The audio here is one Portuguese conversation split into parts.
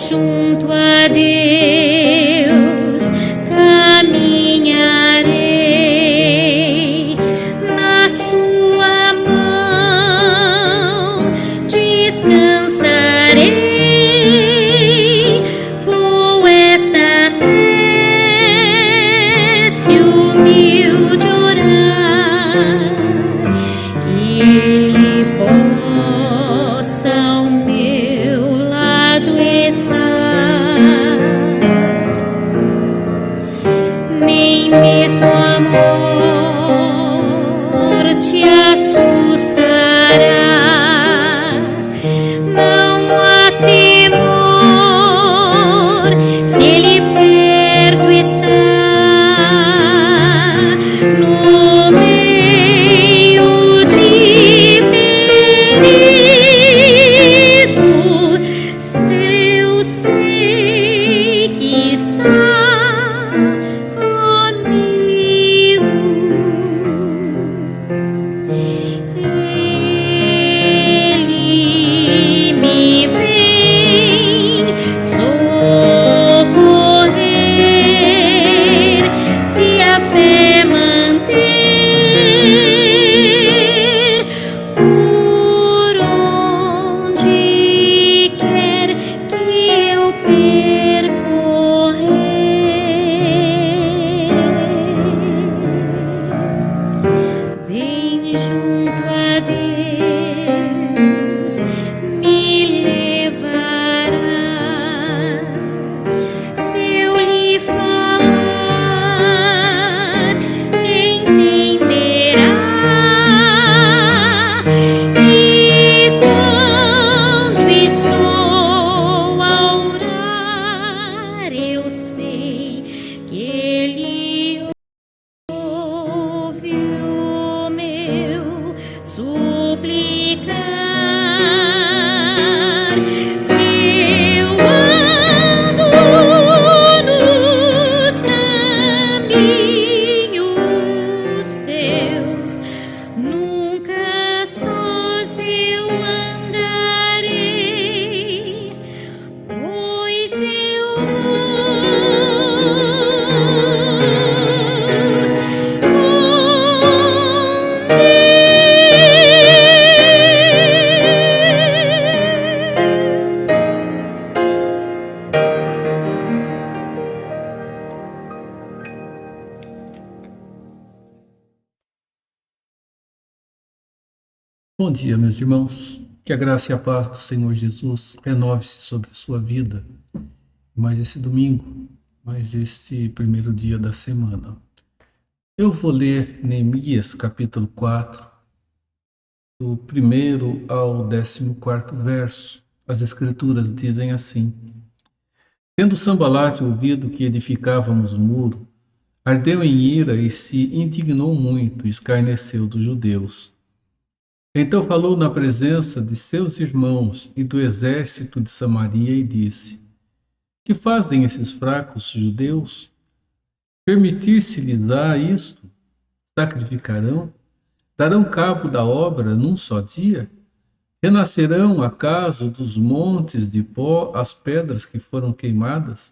junto a Deus caminharei, na sua mão descansarei. Vou esta prece humilde orar, que Ele possa ao meu lado estar. Nem mesmo a morte assustará, não há temor se Ele perto está. No meio de perigo, eu sei que está comigo. Ele me vem socorrer, se a fé manter, por onde quer que eu percorrer. Bem junto a Deus me levará, se eu lhe falar, entenderá. E quando estou a orar, eu sei que Ele ouve o meu suplicar. Se eu ando nos caminhos seus, nunca sós eu andarei, pois eu Bom dia, meus irmãos. Que a graça e a paz do Senhor Jesus renove-se sobre a sua vida. Mais esse domingo, mais este primeiro dia da semana. Eu vou ler Neemias, capítulo 4, do 1º ao 14º verso. As Escrituras dizem assim: Tendo Sambalate ouvido que edificávamos o muro, ardeu em ira e se indignou muito, e escarneceu dos judeus. Então falou na presença de seus irmãos e do exército de Samaria e disse: Que fazem esses fracos judeus? Permitir-se-lhes-á isto? Sacrificarão? Darão cabo da obra num só dia? Renascerão acaso dos montes de pó as pedras que foram queimadas?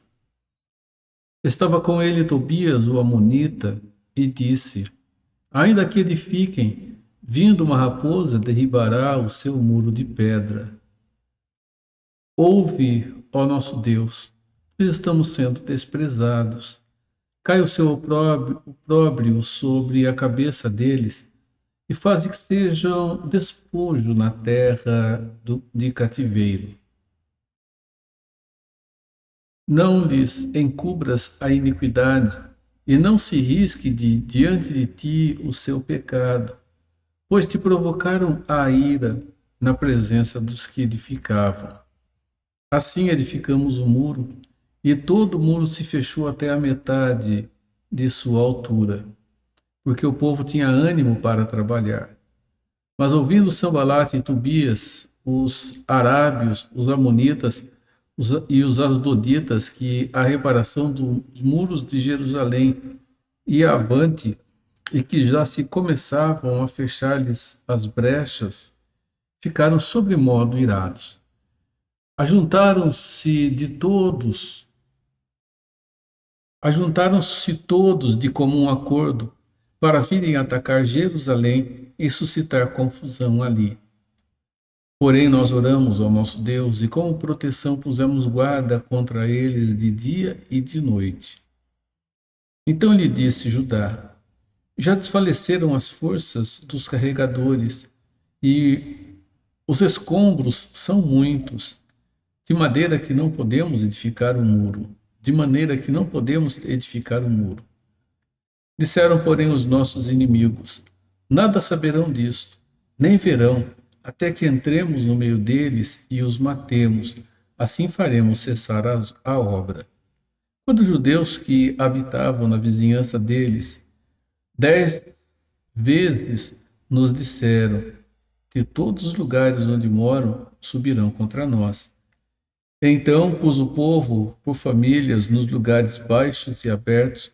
Estava com ele Tobias o amonita e disse: Ainda que edifiquem, vindo uma raposa, derribará o seu muro de pedra. Ouve, ó nosso Deus, pois estamos sendo desprezados. Cai o seu opróbrio sobre a cabeça deles, e faz que sejam despojo na terra de cativeiro. Não lhes encubras a iniquidade, e não se risque diante de ti o seu pecado, pois te provocaram a ira na presença dos que edificavam. Assim edificamos o muro, e todo o muro se fechou até a metade de sua altura, porque o povo tinha ânimo para trabalhar. Mas ouvindo Sambalate e Tobias, os arábios, os amonitas e os asdoditas, que a reparação dos muros de Jerusalém ia avante, e que já se começavam a fechar-lhes as brechas, ficaram sobremodo irados. Ajuntaram-se todos de comum acordo para virem atacar Jerusalém e suscitar confusão ali. Porém, nós oramos ao nosso Deus e, como proteção, pusemos guarda contra eles de dia e de noite. Então lhe disse Judá: já desfaleceram as forças dos carregadores e os escombros são muitos, de maneira que não podemos edificar o muro. De maneira que não podemos edificar o muro. Disseram, porém, os nossos inimigos: nada saberão disto, nem verão, até que entremos no meio deles e os matemos. Assim faremos cessar a obra. Quando os judeus que habitavam na vizinhança deles 10 vezes nos disseram: de todos os lugares onde moram, subirão contra nós. Então pus o povo por famílias nos lugares baixos e abertos,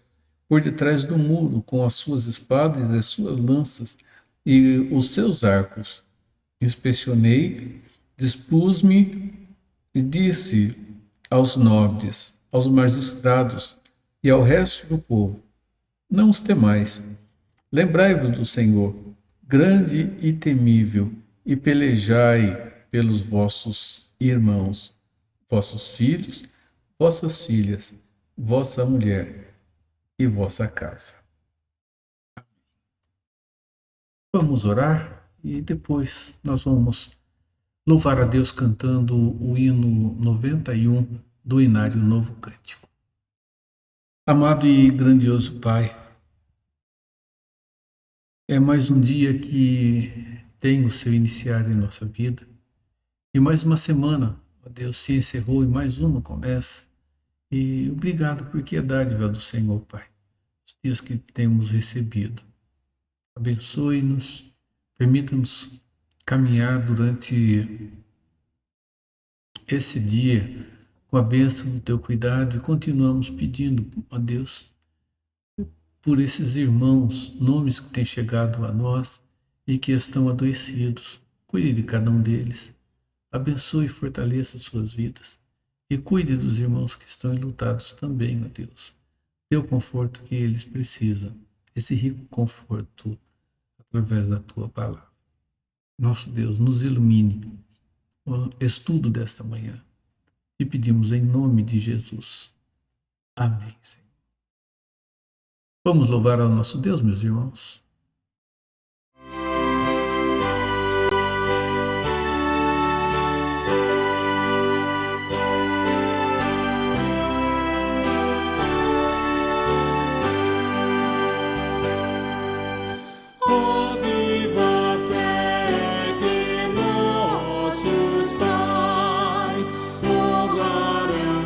por detrás do muro, com as suas espadas e as suas lanças e os seus arcos. Inspecionei, dispus-me e disse aos nobres, aos magistrados e ao resto do povo: não os temais. Lembrai-vos do Senhor, grande e temível, e pelejai pelos vossos irmãos, vossos filhos, vossas filhas, vossa mulher e vossa casa. Vamos orar e depois nós vamos louvar a Deus cantando o hino 91 do Inário Novo Cântico. Amado e grandioso Pai, é mais um dia que tem o seu iniciar em nossa vida e mais uma semana, ó Deus, se encerrou e mais uma começa. E obrigado porque é dádiva do Senhor, Pai, os dias que temos recebido. Abençoe-nos, permita-nos caminhar durante esse dia com a bênção do Teu cuidado e continuamos pedindo, ó Deus, por esses irmãos, nomes que têm chegado a nós e que estão adoecidos. Cuide de cada um deles, abençoe e fortaleça suas vidas e cuide dos irmãos que estão enlutados também, ó Deus. Dê o conforto que eles precisam, esse rico conforto através da Tua palavra. Nosso Deus, nos ilumine o estudo desta manhã. Te pedimos em nome de Jesus. Amém, Senhor. Vamos louvar ao nosso Deus, meus irmãos.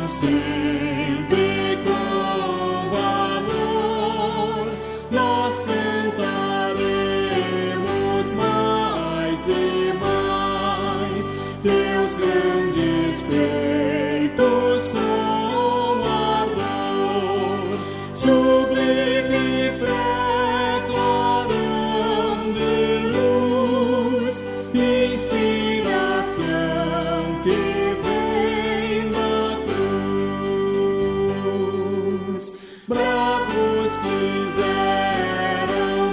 Sempre com valor, nós cantaremos mais e mais Teus grandes feitos com ardor, sublime fé, clarão de luz, inspiração que bravos fizeram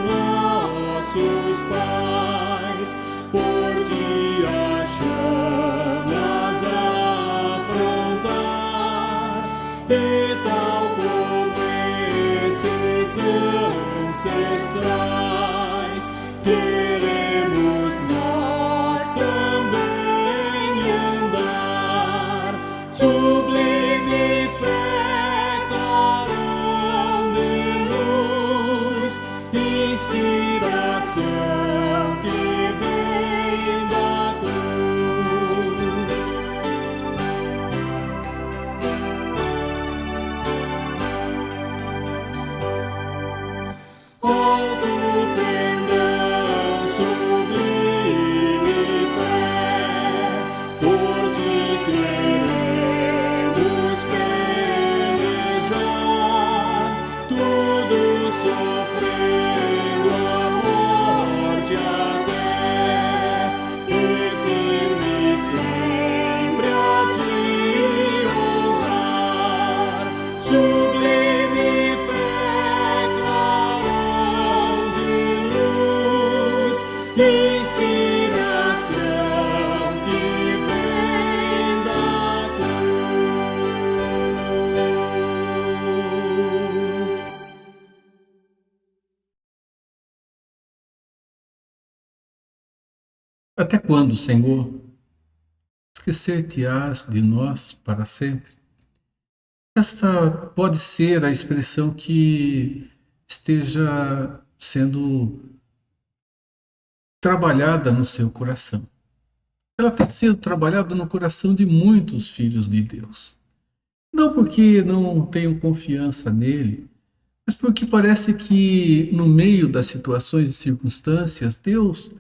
nossos pais, por ti as chamas afrontar, e tal como esses ancestrais, queremos nós também andar, sublime fé, inspiração que vem da cruz. Alto pendão Até quando, Senhor? Esquecer-te-ás de nós para sempre? Esta pode ser a expressão que esteja sendo trabalhada no seu coração. Ela tem sido trabalhada no coração de muitos filhos de Deus. Não porque não tenham confiança nele, mas porque parece que no meio das situações e circunstâncias, Deus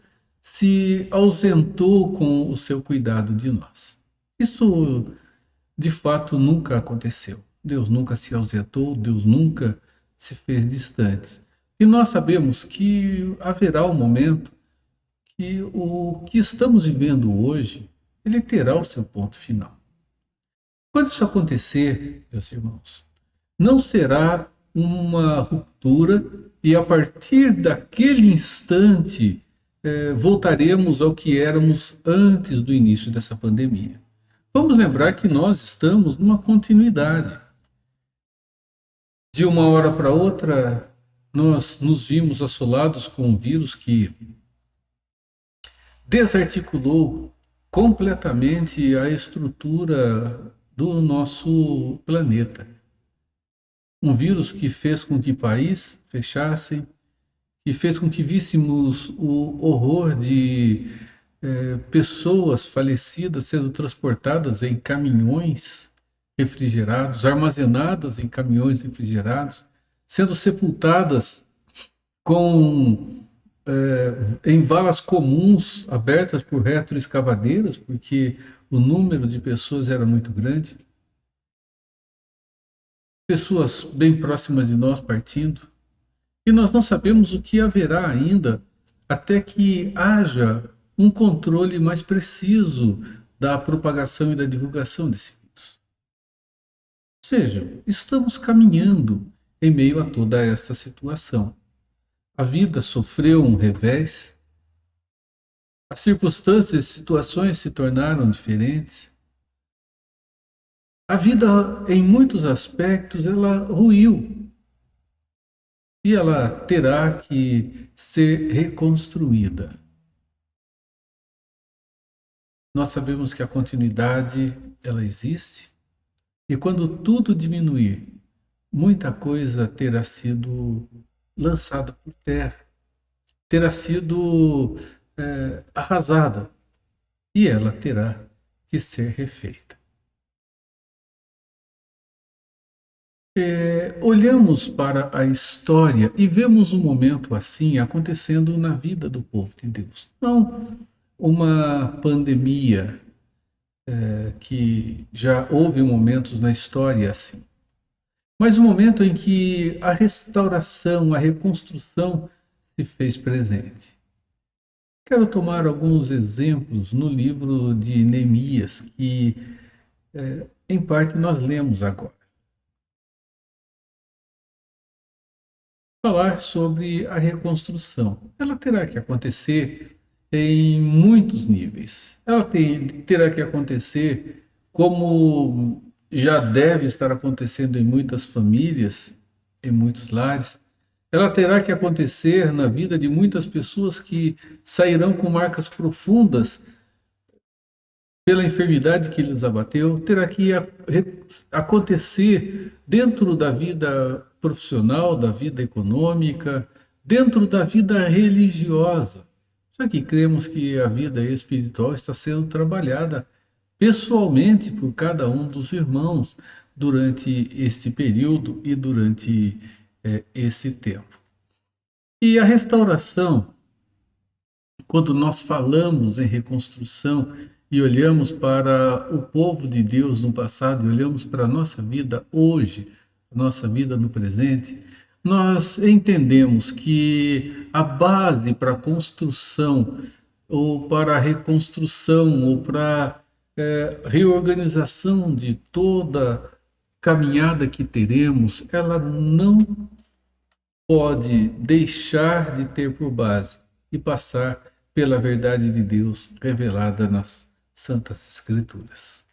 se ausentou com o seu cuidado de nós. Isso de fato nunca aconteceu. Deus nunca se ausentou, Deus nunca se fez distante. E nós sabemos que haverá um momento que o que estamos vivendo hoje, ele terá o seu ponto final. Quando isso acontecer, meus irmãos, não será uma ruptura e a partir daquele instante voltaremos ao que éramos antes do início dessa pandemia. Vamos lembrar que nós estamos numa continuidade. De uma hora para outra, nós nos vimos assolados com um vírus que desarticulou completamente a estrutura do nosso planeta. Um vírus que fez com que países fechassem, que fez com que víssemos o horror de pessoas falecidas sendo transportadas em caminhões refrigerados, armazenadas em caminhões refrigerados, sendo sepultadas com em valas comuns abertas por retroescavadeiras, porque o número de pessoas era muito grande. Pessoas bem próximas de nós partindo. E nós não sabemos o que haverá ainda até que haja um controle mais preciso da propagação e da divulgação desse vírus. Vejam, estamos caminhando em meio a toda esta situação. A vida sofreu um revés, as circunstâncias e situações se tornaram diferentes. A vida, em muitos aspectos, ela ruiu e ela terá que ser reconstruída. Nós sabemos que a continuidade, ela existe, e quando tudo diminuir, muita coisa terá sido lançada por terra, terá sido arrasada, e ela terá que ser refeita. Olhamos para a história e vemos um momento assim acontecendo na vida do povo de Deus. Não uma pandemia, que já houve momentos na história assim, mas um momento em que a restauração, a reconstrução se fez presente. Quero tomar alguns exemplos no livro de Neemias, que em parte nós lemos agora. Falar sobre a reconstrução. Ela terá que acontecer em muitos níveis. Ela terá que acontecer como já deve estar acontecendo em muitas famílias, em muitos lares. Ela terá que acontecer na vida de muitas pessoas que sairão com marcas profundas pela enfermidade que lhes abateu. Terá que acontecer dentro da vida profissional, da vida econômica, dentro da vida religiosa. Só que cremos que a vida espiritual está sendo trabalhada pessoalmente por cada um dos irmãos durante este período e durante esse tempo. E a restauração, quando nós falamos em reconstrução e olhamos para o povo de Deus no passado e olhamos para a nossa vida hoje, a nossa vida no presente, nós entendemos que a base para a construção ou para a reconstrução ou para reorganização de toda caminhada que teremos, ela não pode deixar de ter por base e passar pela verdade de Deus revelada nas Santas Escrituras.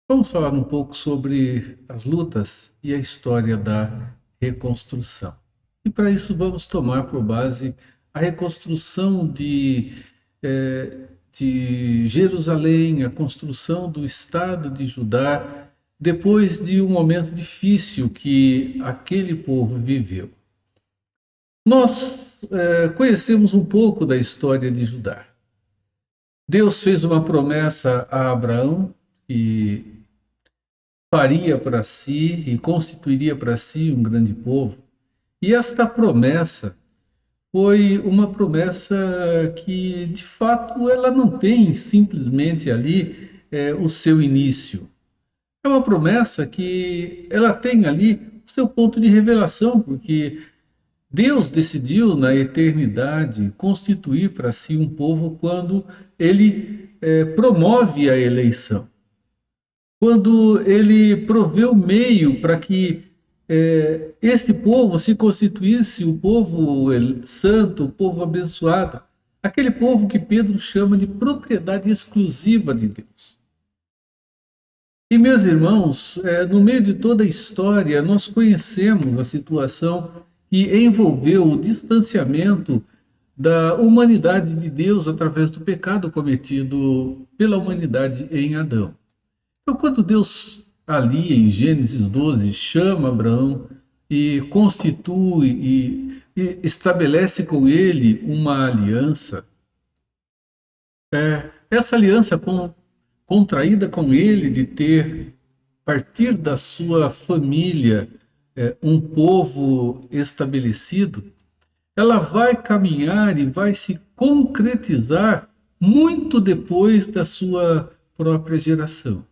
Vamos falar um pouco sobre as lutas e a história da reconstrução. E para isso vamos tomar por base a reconstrução de de Jerusalém, a construção do Estado de Judá, depois de um momento difícil que aquele povo viveu. Nós conhecemos um pouco da história de Judá. Deus fez uma promessa a Abraão que faria para si e constituiria para si um grande povo. E esta promessa foi uma promessa que, de fato, ela não tem simplesmente ali o seu início. É uma promessa que ela tem ali o seu ponto de revelação, porque Deus decidiu na eternidade constituir para si um povo quando ele promove a eleição. Quando ele provê o meio para que este povo se constituísse o povo santo, o povo abençoado, aquele povo que Pedro chama de propriedade exclusiva de Deus. E, meus irmãos, no meio de toda a história, nós conhecemos a situação que envolveu o distanciamento da humanidade de Deus através do pecado cometido pela humanidade em Adão. Então, quando Deus, ali em Gênesis 12, chama Abraão e constitui e estabelece com ele uma aliança, essa aliança contraída com ele de ter, a partir da sua família, um povo estabelecido, ela vai caminhar e vai se concretizar muito depois da sua própria geração.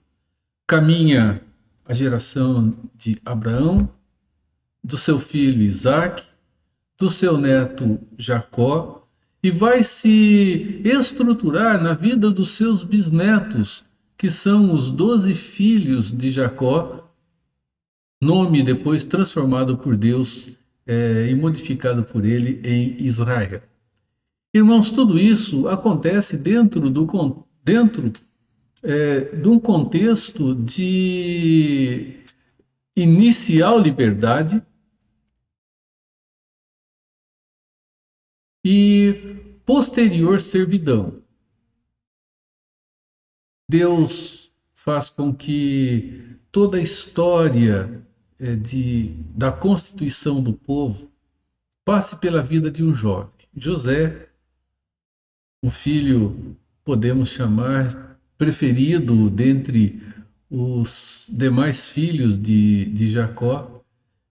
Caminha a geração de Abraão, do seu filho Isaque, do seu neto Jacó, e vai se estruturar na vida dos seus bisnetos, que são os 12 filhos de Jacó, nome depois transformado por Deus e modificado por ele em Israel. Irmãos, tudo isso acontece dentro de um contexto de inicial liberdade e posterior servidão. Deus faz com que toda a história da constituição do povo passe pela vida de um jovem. José, um filho, podemos chamar, preferido dentre os demais filhos de Jacó,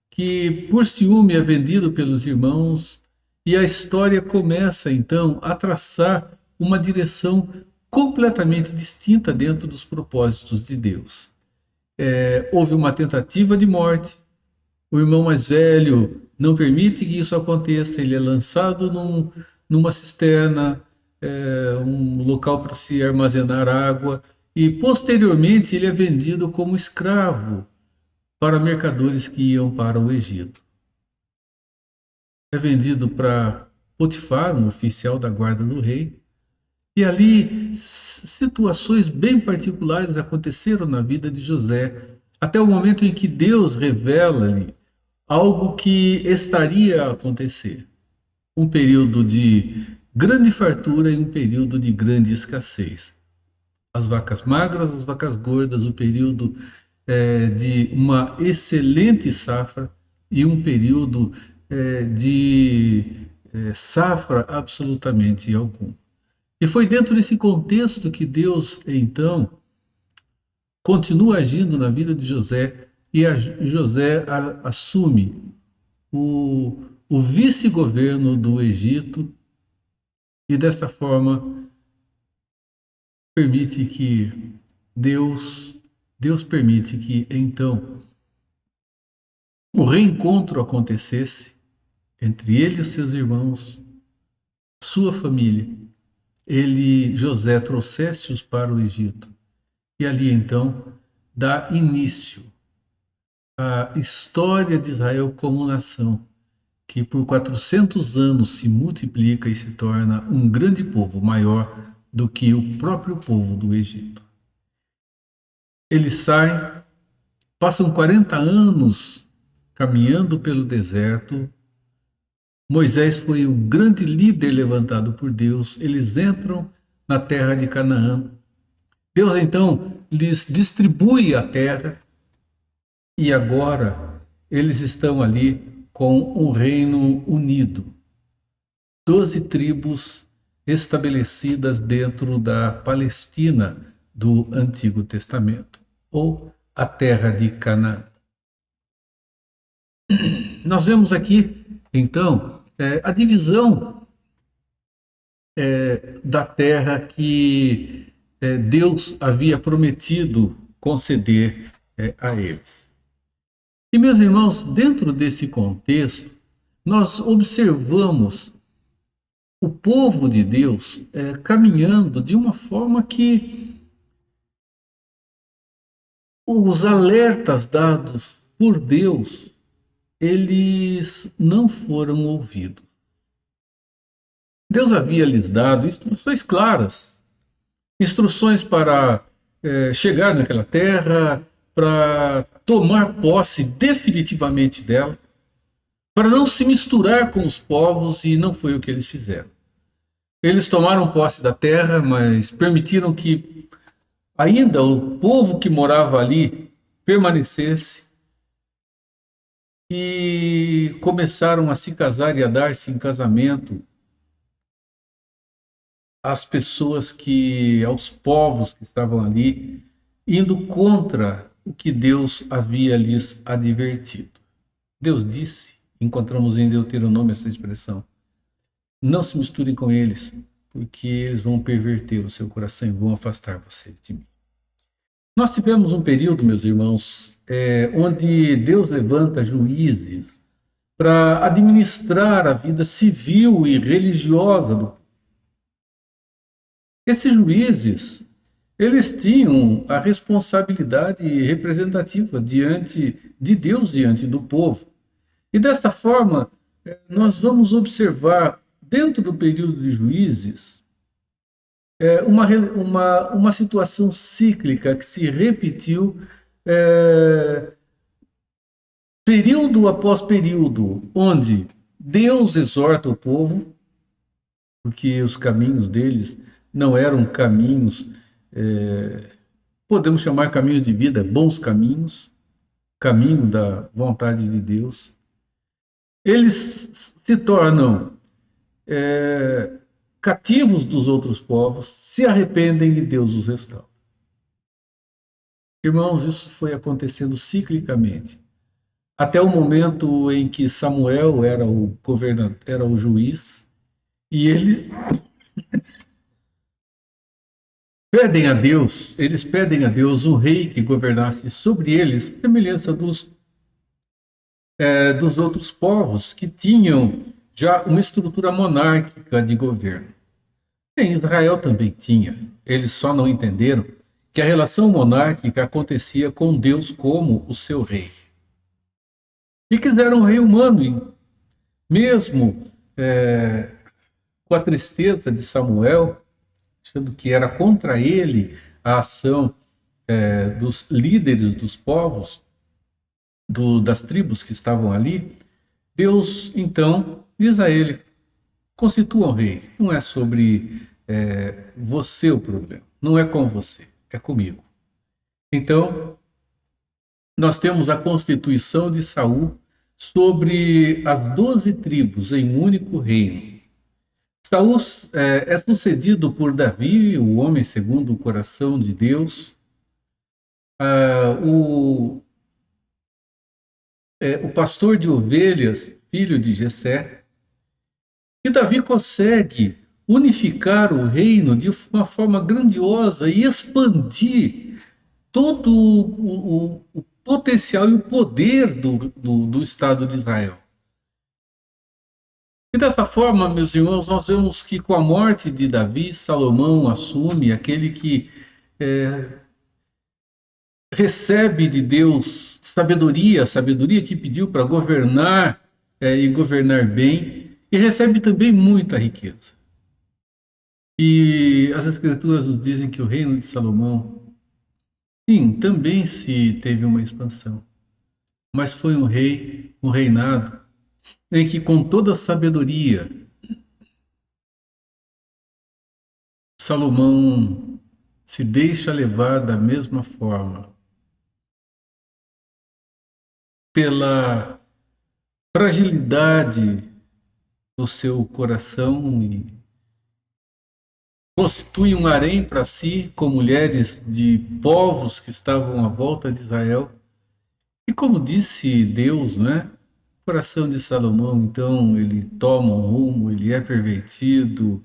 que por ciúme é vendido pelos irmãos, e a história começa então a traçar uma direção completamente distinta dentro dos propósitos de Deus. Houve uma tentativa de morte, o irmão mais velho não permite que isso aconteça, ele é lançado numa cisterna, um local para se armazenar água, e posteriormente ele é vendido como escravo para mercadores que iam para o Egito. É vendido para Potifar, um oficial da guarda do rei, e ali situações bem particulares aconteceram na vida de José, até o momento em que Deus revela-lhe algo que estaria a acontecer. Um período de grande fartura e um período de grande escassez. As vacas magras, as vacas gordas, o período de uma excelente safra e um período de safra absolutamente algum. E foi dentro desse contexto que Deus, então, continua agindo na vida de José, e José assume o vice-governo do Egito, e dessa forma permite que Deus permite que, então, o reencontro acontecesse entre ele e os seus irmãos, sua família. José, trouxesse-os para o Egito. E ali, então, dá início à história de Israel como nação, que por 400 anos se multiplica e se torna um grande povo, maior do que o próprio povo do Egito. Eles saem, passam 40 anos caminhando pelo deserto, Moisés foi o grande líder levantado por Deus. Eles entram na terra de Canaã. Deus então lhes distribui a terra e agora eles estão ali com um reino unido. 12 tribos estabelecidas dentro da Palestina do Antigo Testamento, ou a terra de Canaã. Nós vemos aqui, então, a divisão da terra que Deus havia prometido conceder a eles. E, meus irmãos, dentro desse contexto, nós observamos o povo de Deus caminhando de uma forma que os alertas dados por Deus, eles não foram ouvidos. Deus havia lhes dado instruções claras, instruções para chegar naquela terra, para tomar posse definitivamente dela, para não se misturar com os povos, e não foi o que eles fizeram. Eles tomaram posse da terra, mas permitiram que ainda o povo que morava ali permanecesse, e começaram a se casar e a dar-se em casamento às pessoas aos povos que estavam ali, indo contra o que Deus havia lhes advertido. Deus disse, encontramos em Deuteronômio essa expressão: não se misturem com eles, porque eles vão perverter o seu coração e vão afastar você de mim. Nós tivemos um período, meus irmãos, onde Deus levanta juízes para administrar a vida civil e religiosa do povo. Esses juízes, eles tinham a responsabilidade representativa diante de Deus, diante do povo. E desta forma, nós vamos observar, dentro do período de juízes, uma situação cíclica que se repetiu período após período, onde Deus exorta o povo, porque os caminhos deles não eram caminhos, podemos chamar caminhos de vida, bons caminhos, caminho da vontade de Deus. Eles se tornam cativos dos outros povos, se arrependem e Deus os restaura. Irmãos, isso foi acontecendo ciclicamente, até o momento em que Samuel era o governador, era o juiz, e eles pedem a Deus um rei que governasse sobre eles, semelhança dos outros povos que tinham já uma estrutura monárquica de governo. Em Israel também tinha, eles só não entenderam que a relação monárquica acontecia com Deus como o seu rei. E quiseram um rei humano, e mesmo com a tristeza de Samuel, achando que era contra ele a ação dos líderes dos povos, das tribos que estavam ali, Deus então diz a ele: constitua um rei, não é sobre você o problema, não é com você, é comigo. Então, nós temos a constituição de Saul sobre as 12 tribos em um único reino. Saul é sucedido por Davi, o homem segundo o coração de Deus. O pastor de ovelhas, filho de Jessé. E Davi consegue unificar o reino de uma forma grandiosa e expandir todo o potencial e o poder do Estado de Israel. E dessa forma, meus irmãos, nós vemos que com a morte de Davi, Salomão assume aquele que recebe de Deus sabedoria, a sabedoria que pediu para governar e governar bem, e recebe também muita riqueza. E as Escrituras nos dizem que o reino de Salomão, sim, também se teve uma expansão, mas foi um reinado em que com toda sabedoria Salomão se deixa levar da mesma forma pela fragilidade do seu coração e constitui um harém para si com mulheres de povos que estavam à volta de Israel. E como disse Deus, né? O coração de Salomão, então, ele toma um rumo, ele é pervertido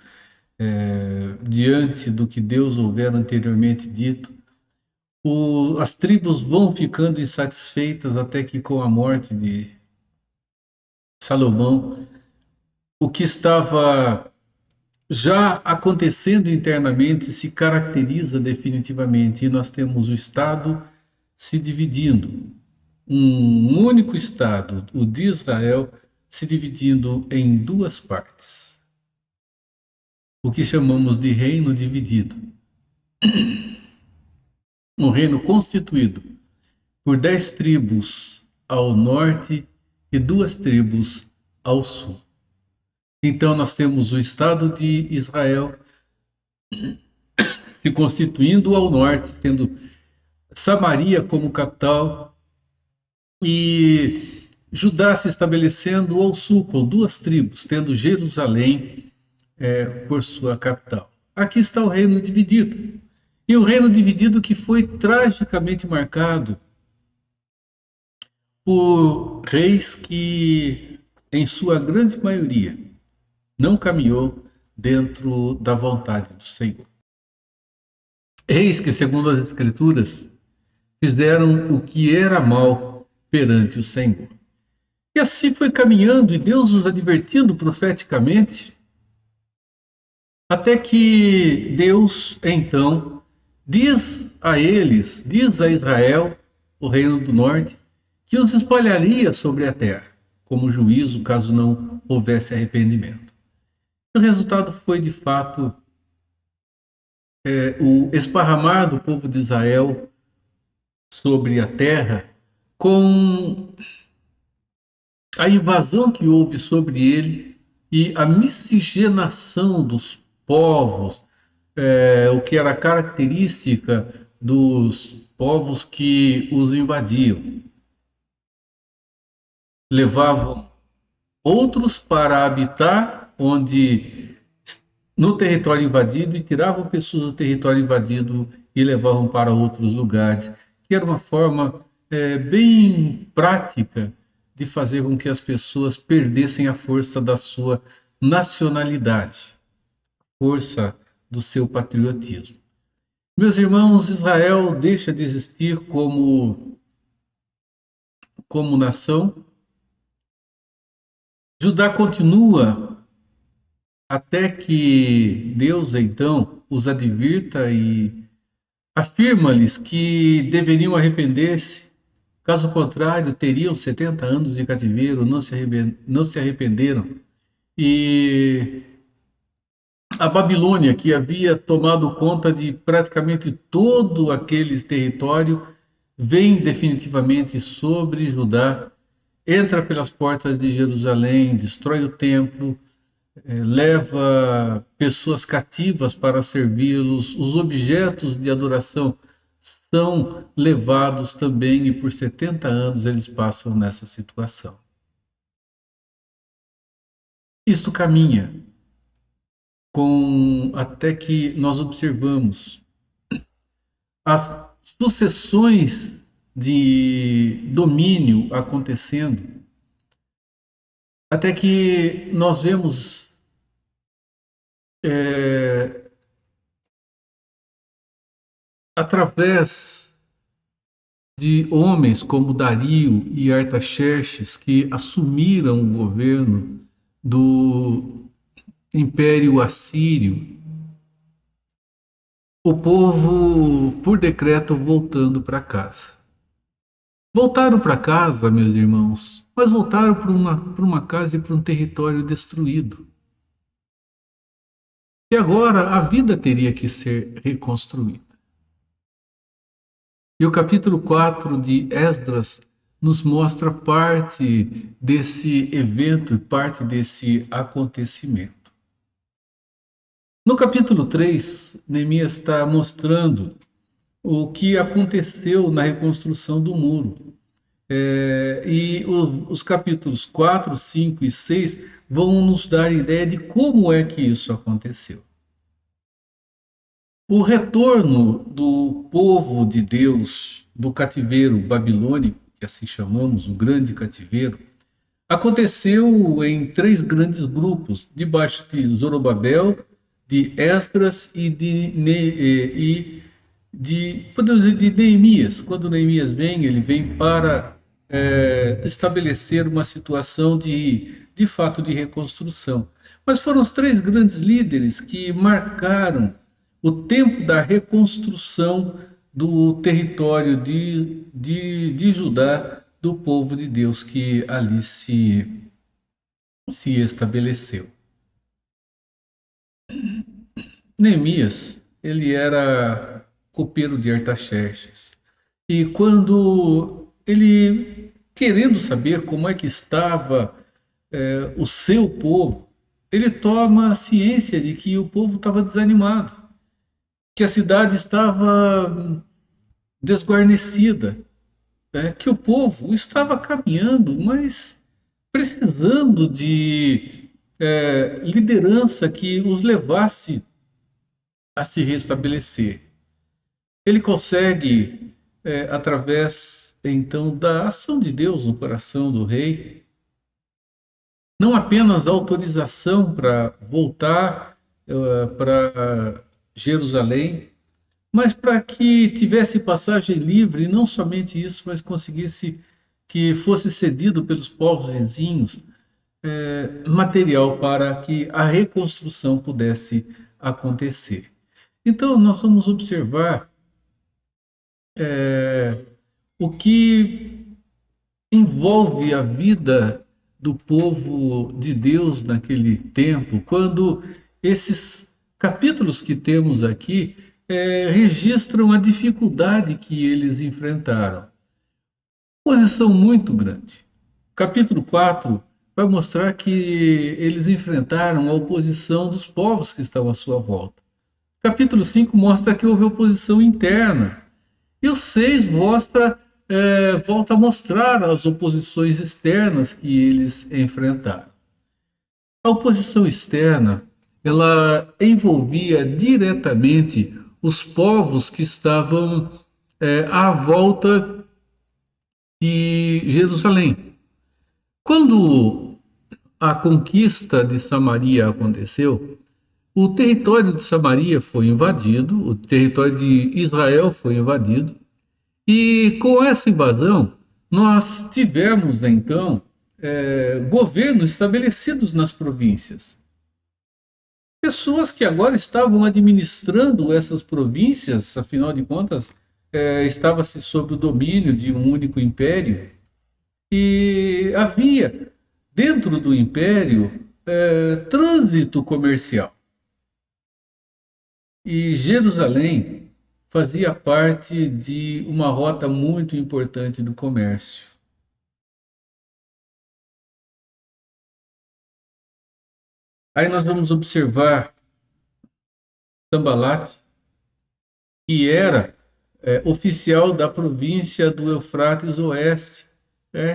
diante do que Deus houver anteriormente dito. As tribos vão ficando insatisfeitas até que com a morte de Salomão, o que estava já acontecendo internamente se caracteriza definitivamente e nós temos o Estado se dividindo. Um único Estado, o de Israel, se dividindo em duas partes. O que chamamos de reino dividido. Um reino constituído por 10 tribos ao norte e 2 tribos ao sul. Então nós temos o Estado de Israel se constituindo ao norte, tendo Samaria como capital e Judá se estabelecendo ao sul com 2 tribos, tendo Jerusalém por sua capital. Aqui está o reino dividido. E o reino dividido que foi tragicamente marcado por reis que, em sua grande maioria, não caminhou dentro da vontade do Senhor. Reis que, segundo as Escrituras, fizeram o que era mal perante o Senhor. E assim foi caminhando, e Deus os advertindo profeticamente, até que Deus, então, diz a eles, diz a Israel, o reino do norte, que os espalharia sobre a terra, como juízo, caso não houvesse arrependimento. O resultado foi, de fato, o esparramar do povo de Israel sobre a terra, com a invasão que houve sobre ele e a miscigenação dos povos, o que era característica dos povos que os invadiam. Levavam outros para habitar no território invadido e tiravam pessoas do território invadido e levavam para outros lugares, que era uma forma bem prática de fazer com que as pessoas perdessem a força da sua nacionalidade, força do seu patriotismo. Meus irmãos, Israel deixa de existir como nação. Judá continua até que Deus, então, os advirta e afirma-lhes que deveriam arrepender-se. Caso contrário, teriam 70 anos de cativeiro, não se arrependeram. E a Babilônia, que havia tomado conta de praticamente todo aquele território, vem definitivamente sobre Judá, entra pelas portas de Jerusalém, destrói o templo, leva pessoas cativas para servi-los, os objetos de adoração são levados também e por 70 anos eles passam nessa situação. Isto caminha até que nós observamos as sucessões de domínio acontecendo, até que nós vemos através de homens como Dario e Artaxerxes, que assumiram o governo do Império Assírio, o povo, por decreto, voltando para casa. Voltaram para casa, meus irmãos, mas voltaram para uma casa e para um território destruído. E agora a vida teria que ser reconstruída. E o capítulo 4 de Esdras nos mostra parte desse evento e parte desse acontecimento. No capítulo 3, Neemias está mostrando o que aconteceu na reconstrução do muro. Os capítulos 4, 5 e 6 vão nos dar ideia de como é que isso aconteceu. O retorno do povo de Deus do cativeiro babilônico, que assim chamamos, o grande cativeiro, aconteceu em 3 grandes grupos, debaixo de Zorobabel, de Esdras e podemos dizer, de Neemias. Quando Neemias vem, ele vem para estabelecer uma situação de fato de reconstrução. Mas foram os 3 grandes líderes que marcaram o tempo da reconstrução do território de Judá, do povo de Deus que ali se estabeleceu. Neemias, ele era copeiro de Artaxerxes. E quando ele, querendo saber como é que estava o seu povo, ele toma ciência de que o povo estava desanimado, que a cidade estava desguarnecida, que o povo estava caminhando, mas precisando de liderança que os levasse a se restabelecer. Ele consegue, através então da ação de Deus no coração do rei, não apenas a autorização para voltar para Jerusalém, mas para que tivesse passagem livre, e não somente isso, mas conseguisse que fosse cedido pelos povos vizinhos material para que a reconstrução pudesse acontecer. Então, nós vamos observar o que envolve a vida do povo de Deus naquele tempo, quando esses capítulos que temos aqui registram a dificuldade que eles enfrentaram. Posição muito grande. Capítulo 4 vai mostrar que eles enfrentaram a oposição dos povos que estavam à sua volta. Capítulo 5 mostra que houve oposição interna. E o 6 volta a mostrar as oposições externas que eles enfrentaram. A oposição externa, ela envolvia diretamente os povos que estavam à volta de Jerusalém. Quando a conquista de Samaria aconteceu, o território de Samaria foi invadido, o território de Israel foi invadido, e com essa invasão nós tivemos então governos estabelecidos nas províncias. Pessoas que agora estavam administrando essas províncias, afinal de contas, estava-se sob o domínio de um único império, e havia dentro do império trânsito comercial. E Jerusalém fazia parte de uma rota muito importante do comércio. Aí nós vamos observar Sambalat, que era oficial da província do Eufrates Oeste,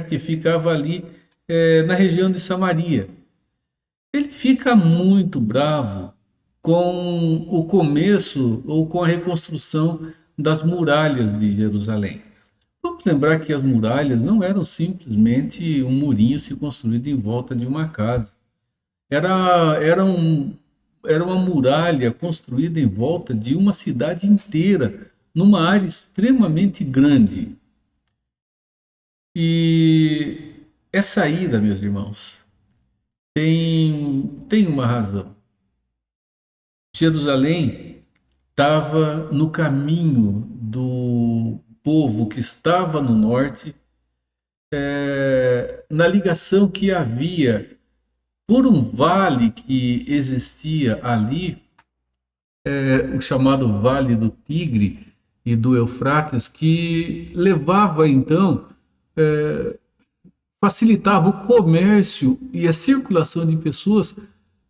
que ficava ali na região de Samaria. Ele fica muito bravo com o começo ou com a reconstrução das muralhas de Jerusalém. Vamos lembrar que as muralhas não eram simplesmente um murinho se construído em volta de uma casa. Era uma muralha construída em volta de uma cidade inteira, numa área extremamente grande. E essa ida, meus irmãos, tem uma razão. Jerusalém estava no caminho do povo que estava no norte, na ligação que havia por um vale que existia ali, o chamado Vale do Tigre e do Eufrates, que levava então facilitava o comércio e a circulação de pessoas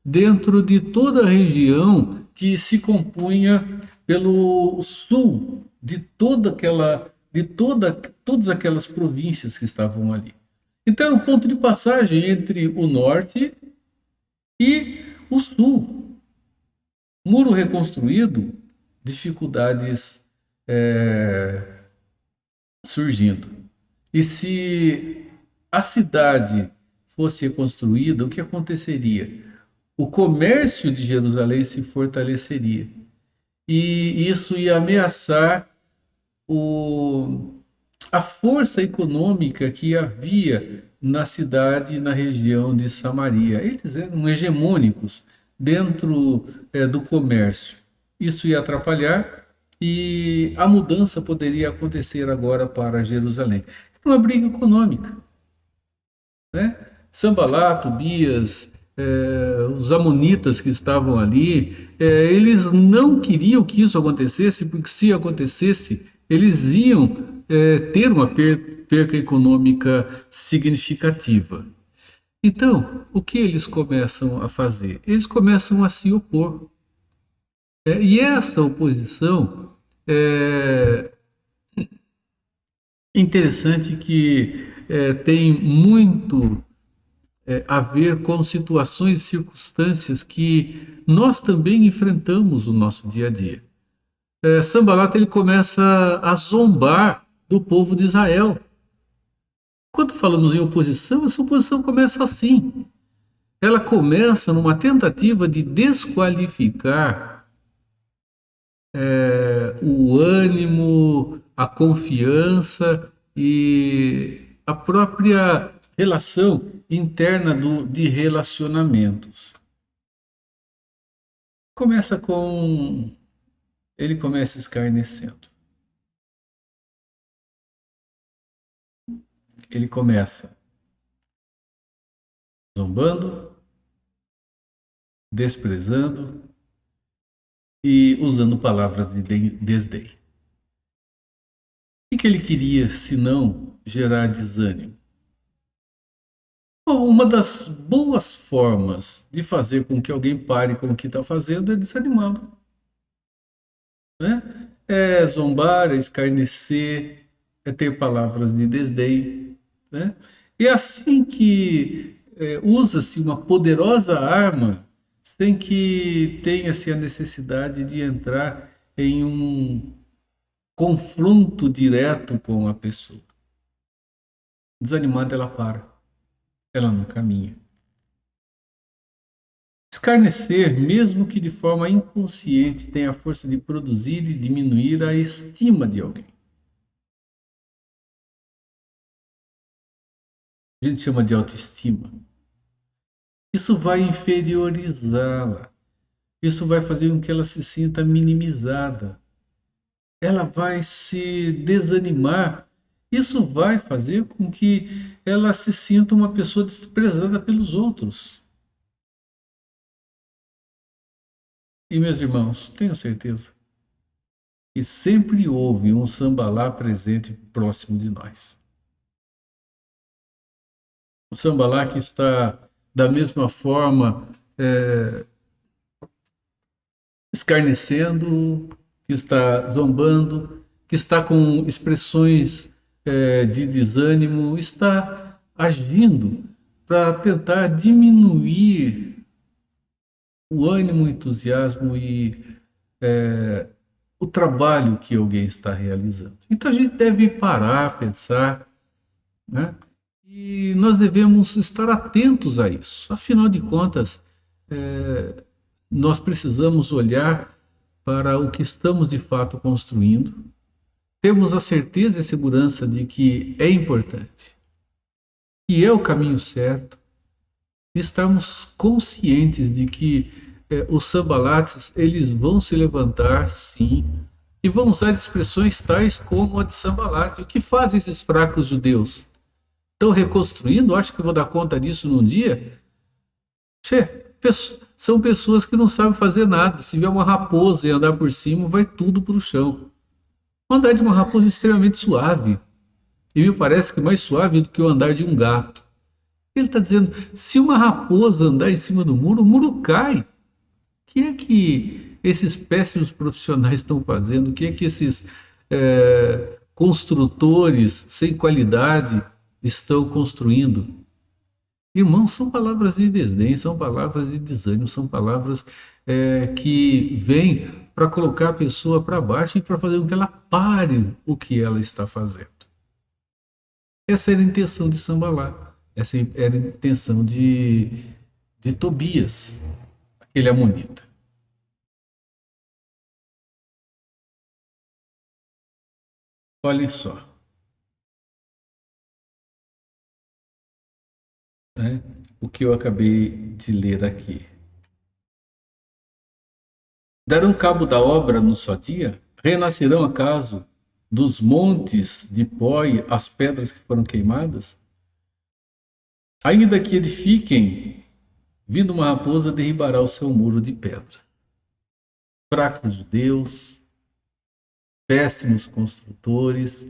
dentro de toda a região que se compunha pelo sul todas aquelas províncias que estavam ali. Então é um ponto de passagem entre o norte e o sul. Muro reconstruído, dificuldades surgindo. E se a cidade fosse reconstruída, o que aconteceria? O comércio de Jerusalém se fortaleceria. E isso ia ameaçar a força econômica que havia na cidade e na região de Samaria. Eles eram hegemônicos dentro do comércio. Isso ia atrapalhar e a mudança poderia acontecer agora para Jerusalém. Uma briga econômica, né? Sanbalat, Tobias, os amonitas que estavam ali, eles não queriam que isso acontecesse, porque se acontecesse, eles iam ter uma perca econômica significativa. Então, o que eles começam a fazer? Eles começam a se opor. E essa oposição é interessante que tem muito a ver com situações e circunstâncias que nós também enfrentamos no nosso dia a dia. Sanbalat ele começa a zombar do povo de Israel. Quando falamos em oposição, essa oposição começa assim. Ela começa numa tentativa de desqualificar o ânimo, a confiança e a própria relação interna de relacionamentos. Ele começa escarnecendo. Ele começa zombando, desprezando e usando palavras de desdém. O que ele queria, se não gerar desânimo? Bom, uma das boas formas de fazer com que alguém pare com o que está fazendo é desanimá-lo. Né? É zombar, é escarnecer, é ter palavras de desdém. Né? E é assim que usa-se uma poderosa arma sem que tenha-se a necessidade de entrar em um confronto direto com a pessoa. Desanimada, ela para. Ela não caminha. Escarnecer, mesmo que de forma inconsciente, tem a força de produzir e diminuir a estima de alguém. A gente chama de autoestima. Isso vai inferiorizá-la. Isso vai fazer com que ela se sinta minimizada. Ela vai se desanimar. Isso vai fazer com que ela se sinta uma pessoa desprezada pelos outros. E, meus irmãos, tenho certeza que sempre houve um Sanbalat presente próximo de nós. O Sanbalat que está, da mesma forma, escarnecendo, que está zombando, que está com expressões de desânimo, está agindo para tentar diminuir o ânimo, o entusiasmo e o trabalho que alguém está realizando. Então a gente deve parar, pensar, né? E nós devemos estar atentos a isso. Afinal de contas, nós precisamos olhar para o que estamos de fato construindo, temos a certeza e segurança de que é importante, que é o caminho certo, e estarmos conscientes de que os Sanbalates, eles vão se levantar, sim, e vão usar expressões tais como a de Sanbalat. O que fazem esses fracos judeus? Estão reconstruindo? Acho que vou dar conta disso num dia? São pessoas que não sabem fazer nada. Se vier uma raposa e andar por cima, vai tudo para o chão. Andar de uma raposa extremamente suave. e me parece que mais suave do que o andar de um gato. Ele está dizendo, se uma raposa andar em cima do muro, o muro cai. O que é que esses péssimos profissionais estão fazendo? O que é que esses construtores sem qualidade estão construindo? Irmãos, são palavras de desdém, são palavras de desânimo, são palavras que vêm para colocar a pessoa para baixo e para fazer com que ela pare o que ela está fazendo. Essa era a intenção de Sambalá, essa era a intenção de Tobias, aquele amonita. Olhem só, né, o que eu acabei de ler aqui. Darão cabo da obra no só dia? Renascerão acaso dos montes de pó as pedras que foram queimadas? Ainda que edifiquem, vindo uma raposa derribará o seu muro de pedras. Fracos judeus, péssimos construtores,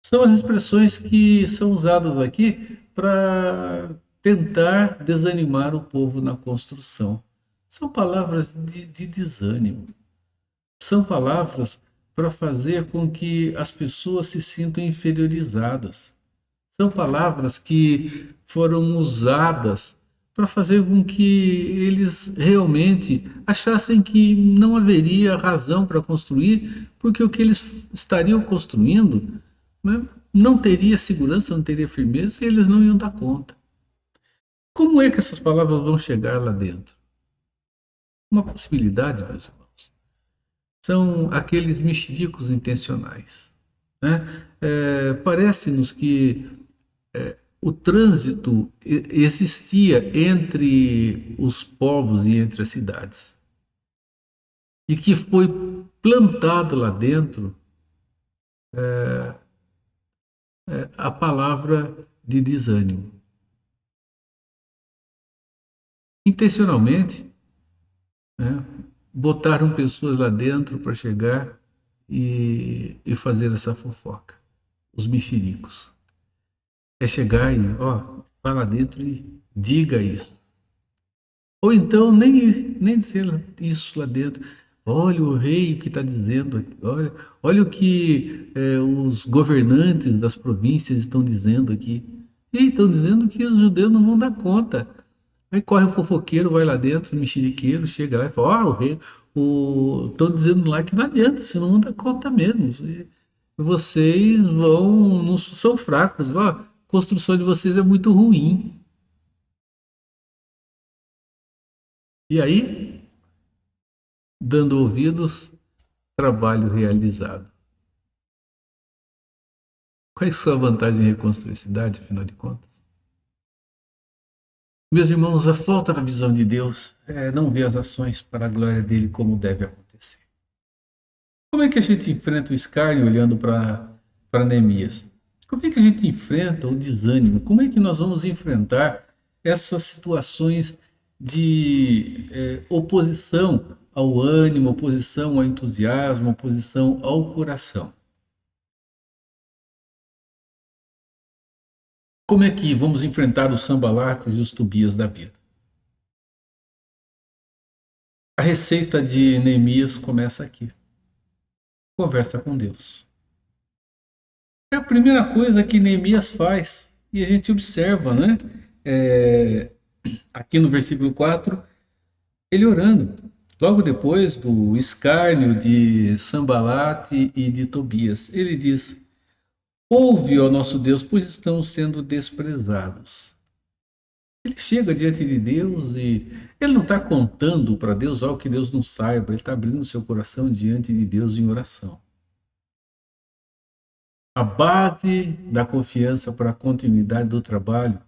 são as expressões que são usadas aqui para tentar desanimar o povo na construção. São palavras de desânimo. São palavras para fazer com que as pessoas se sintam inferiorizadas. São palavras que foram usadas para fazer com que eles realmente achassem que não haveria razão para construir, porque o que eles estariam construindo, né, não teria segurança, não teria firmeza, e eles não iam dar conta. Como é que essas palavras vão chegar lá dentro? Uma possibilidade, meus irmãos, são aqueles mexericos intencionais, né? Parece-nos que o trânsito existia entre os povos e entre as cidades, e que foi plantado lá dentro a palavra de desânimo. Intencionalmente, né, botaram pessoas lá dentro para chegar e fazer essa fofoca, os mexericos. É chegar e, vai lá dentro e diga isso. Ou então nem dizer isso lá dentro. Olha o rei que está dizendo, olha o que os governantes das províncias estão dizendo aqui. E estão dizendo que os judeus não vão dar conta. Aí corre o fofoqueiro, vai lá dentro, o mexeriqueiro, chega lá e fala, o rei, estão dizendo lá que não adianta, vocês não vão dar conta mesmo. Vocês não são fracos, a construção de vocês é muito ruim. E aí, dando ouvidos, trabalho realizado. Qual é a sua vantagem em reconstruir a cidade, afinal de contas? Meus irmãos, a falta da visão de Deus é não ver as ações para a glória dele como deve acontecer. Como é que a gente enfrenta o escárnio olhando para Neemias? Como é que a gente enfrenta o desânimo? Como é que nós vamos enfrentar essas situações de oposição ao ânimo, oposição ao entusiasmo, oposição ao coração? Como é que vamos enfrentar os Sambalates e os Tobias da vida? A receita de Neemias começa aqui. Conversa com Deus. É a primeira coisa que Neemias faz, e a gente observa, né? Aqui no versículo 4, ele orando. Logo depois do escárnio de Sambalate e de Tobias, ele diz: ouve, ó nosso Deus, pois estão sendo desprezados. Ele chega diante de Deus e ele não está contando para Deus algo que Deus não saiba, ele está abrindo seu coração diante de Deus em oração. A base da confiança para a continuidade do trabalho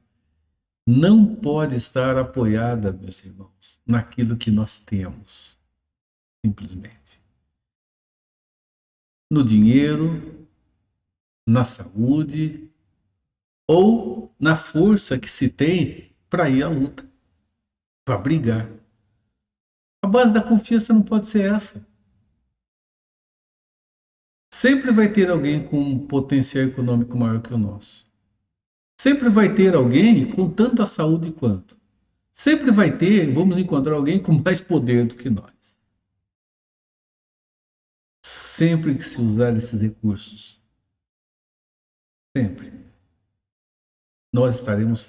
não pode estar apoiada, meus irmãos, naquilo que nós temos, simplesmente. No dinheiro, na saúde ou na força que se tem para ir à luta, para brigar. A base da confiança não pode ser essa. Sempre vai ter alguém com um potencial econômico maior que o nosso. Sempre vai ter alguém com tanta saúde quanto. Sempre vai ter, vamos encontrar alguém com mais poder do que nós. Sempre que se usar esses recursos, sempre, nós estaremos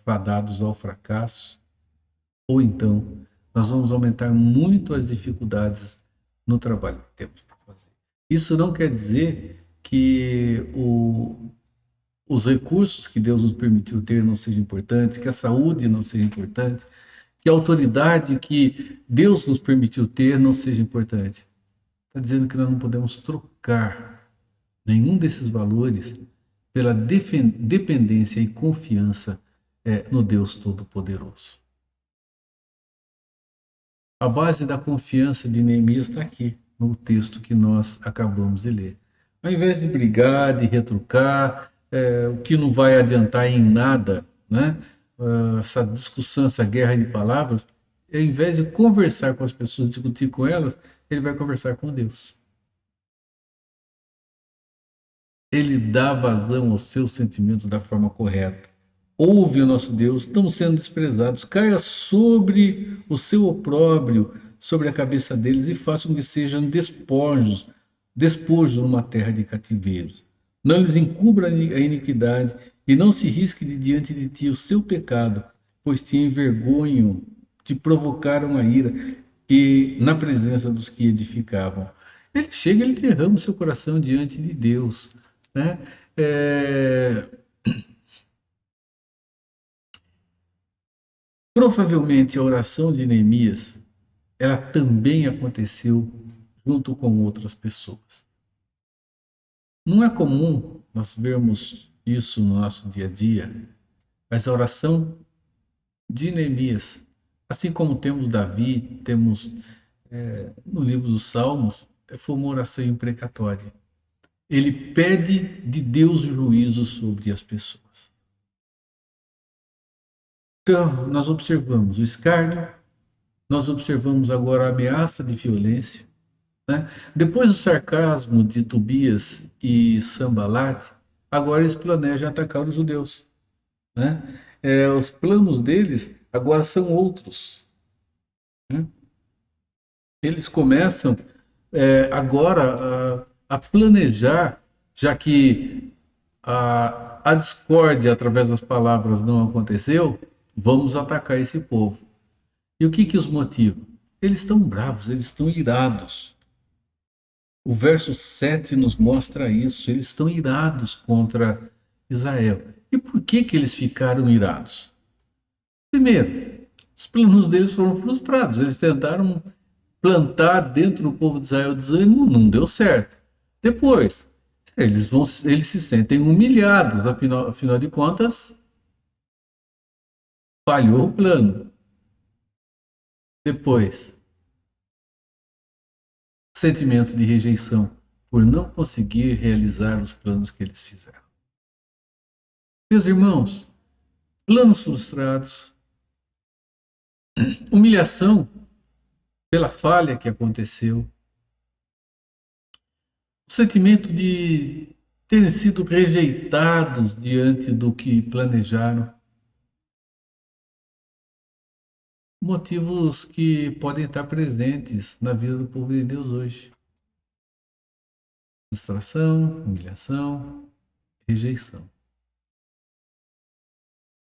fadados ao fracasso, ou então nós vamos aumentar muito as dificuldades no trabalho que temos para fazer. Isso não quer dizer que os recursos que Deus nos permitiu ter não sejam importantes, que a saúde não seja importante, que a autoridade que Deus nos permitiu ter não seja importante. Está dizendo que nós não podemos trocar nenhum desses valores pela dependência e confiança no Deus Todo-Poderoso. A base da confiança de Neemias está aqui, no texto que nós acabamos de ler. Ao invés de brigar, de retrucar, o que não vai adiantar em nada, né? Essa discussão, essa guerra de palavras, ao invés de conversar com as pessoas, discutir com elas, ele vai conversar com Deus. Ele dá vazão aos seus sentimentos da forma correta. Ouve o nosso Deus, estamos sendo desprezados, caia sobre o seu opróbrio, sobre a cabeça deles e faça com que sejam despojos numa terra de cativeiro. Não lhes encubra a iniquidade e não se risque de diante de ti o seu pecado, pois te envergonham, te provocaram a ira e na presença dos que edificavam. Ele chega, ele derrama o seu coração diante de Deus, né? Provavelmente a oração de Neemias, ela também aconteceu junto com outras pessoas. Não é comum nós vermos isso no nosso dia a dia, mas a oração de Neemias, assim como temos Davi, temos no livro dos Salmos, foi uma oração imprecatória. Ele pede de Deus juízo sobre as pessoas. Então, nós observamos o escárnio, nós observamos agora a ameaça de violência, né? Depois do sarcasmo de Tobias e Sanbalat, agora eles planejam atacar os judeus, né? Os planos deles agora são outros, né? Eles começam agora a planejar, já que a discórdia através das palavras não aconteceu, vamos atacar esse povo. E o que os motiva? Eles estão bravos, eles estão irados. O verso 7 nos mostra isso, eles estão irados contra Israel. E por que eles ficaram irados? Primeiro, os planos deles foram frustrados, eles tentaram plantar dentro do povo de Israel desânimo, não deu certo. Depois, eles se sentem humilhados, afinal de contas, falhou o plano. Depois, sentimento de rejeição por não conseguir realizar os planos que eles fizeram. Meus irmãos, planos frustrados, humilhação pela falha que aconteceu, o sentimento de terem sido rejeitados diante do que planejaram, motivos que podem estar presentes na vida do povo de Deus hoje. Frustração, humilhação, rejeição.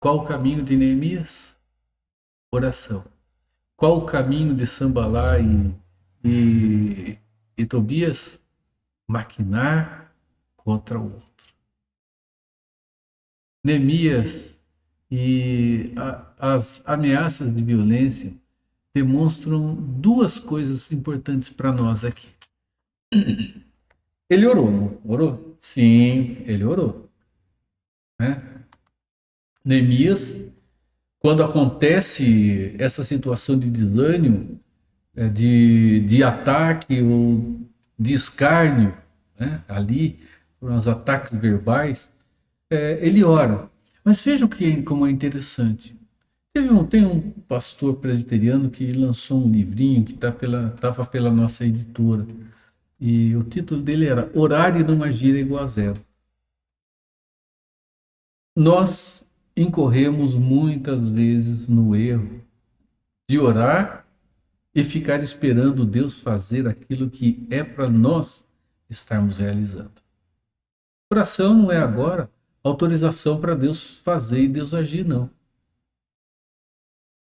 Qual o caminho de Neemias? Oração. Qual o caminho de Sanbalat e Tobias? Maquinar contra o outro. Neemias e as ameaças de violência demonstram duas coisas importantes para nós aqui. Ele orou, não orou? Sim, ele orou, né? Neemias, quando acontece essa situação de desânimo, de ataque ou de escárnio, né? Ali foram os ataques verbais, ele ora. Mas vejam como é interessante. Tem um pastor presbiteriano que lançou um livrinho que estava pela nossa editora. E o título dele era Orar e não agir é igual a zero. Nós incorremos muitas vezes no erro de orar e ficar esperando Deus fazer aquilo que é para nós estarmos realizando. Oração não é agora autorização para Deus fazer e Deus agir, não.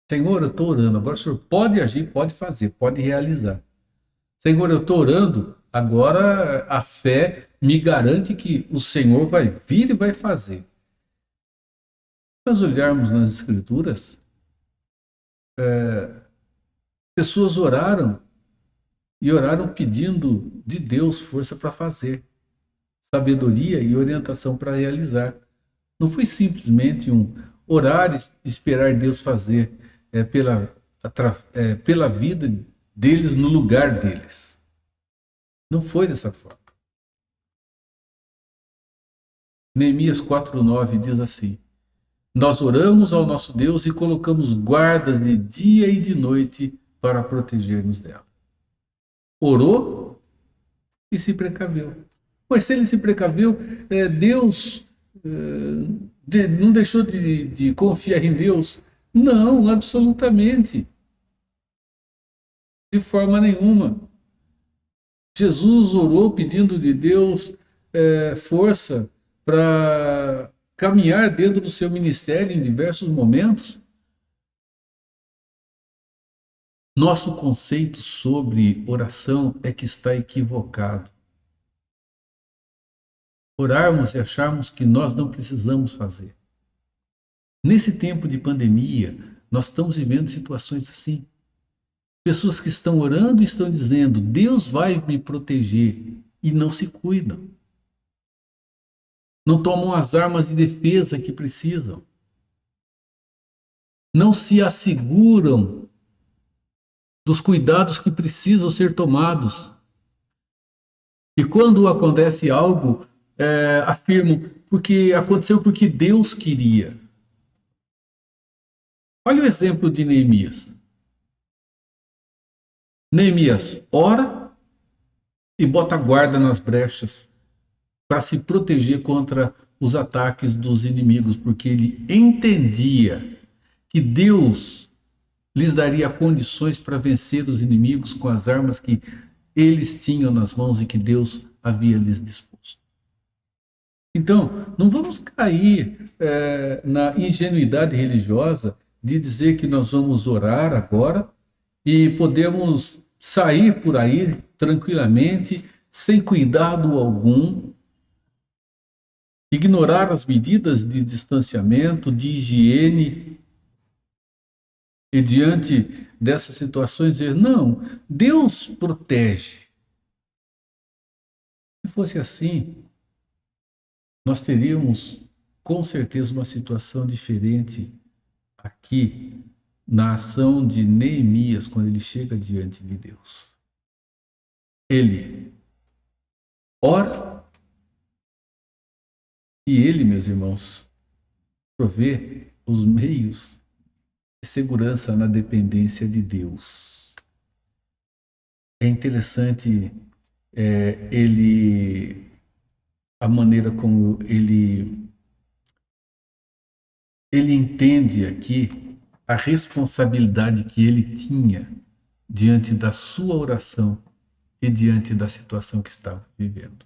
Senhor, eu estou orando, agora o Senhor pode agir, pode fazer, pode realizar. Senhor, eu estou orando, agora a fé me garante que o Senhor vai vir e vai fazer. Se nós olharmos nas Escrituras, pessoas oraram e oraram pedindo de Deus força para fazer, sabedoria e orientação para realizar. Não foi simplesmente um orar e esperar Deus fazer pela vida deles no lugar deles. Não foi dessa forma. Neemias 4:9 diz assim: Nós oramos ao nosso Deus e colocamos guardas de dia e de noite para proteger-nos dela. Orou e se precaveu. Mas se ele se precaveu, Deus não deixou de confiar em Deus? Não, absolutamente. De forma nenhuma. Jesus orou pedindo de Deus força para caminhar dentro do seu ministério em diversos momentos. Nosso conceito sobre oração é que está equivocado. Orarmos e acharmos que nós não precisamos fazer. Nesse tempo de pandemia, nós estamos vivendo situações assim. Pessoas que estão orando e estão dizendo, Deus vai me proteger, e não se cuidam. Não tomam as armas de defesa que precisam. Não se asseguram dos cuidados que precisam ser tomados. E quando acontece algo, afirmam, porque aconteceu porque Deus queria. Olha o exemplo de Neemias. Neemias ora e bota guarda nas brechas para se proteger contra os ataques dos inimigos, porque ele entendia que Deus lhes daria condições para vencer os inimigos com as armas que eles tinham nas mãos e que Deus havia lhes disposto. Então, não vamos cair na ingenuidade religiosa de dizer que nós vamos orar agora e podemos sair por aí tranquilamente, sem cuidado algum, ignorar as medidas de distanciamento, de higiene, e diante dessas situações dizer, não, Deus protege. Se fosse assim, nós teríamos com certeza uma situação diferente aqui na ação de Neemias, quando ele chega diante de Deus. Ele ora e ele, meus irmãos, provê os meios de segurança na dependência de Deus. É interessante a maneira como ele entende aqui a responsabilidade que ele tinha diante da sua oração e diante da situação que estava vivendo.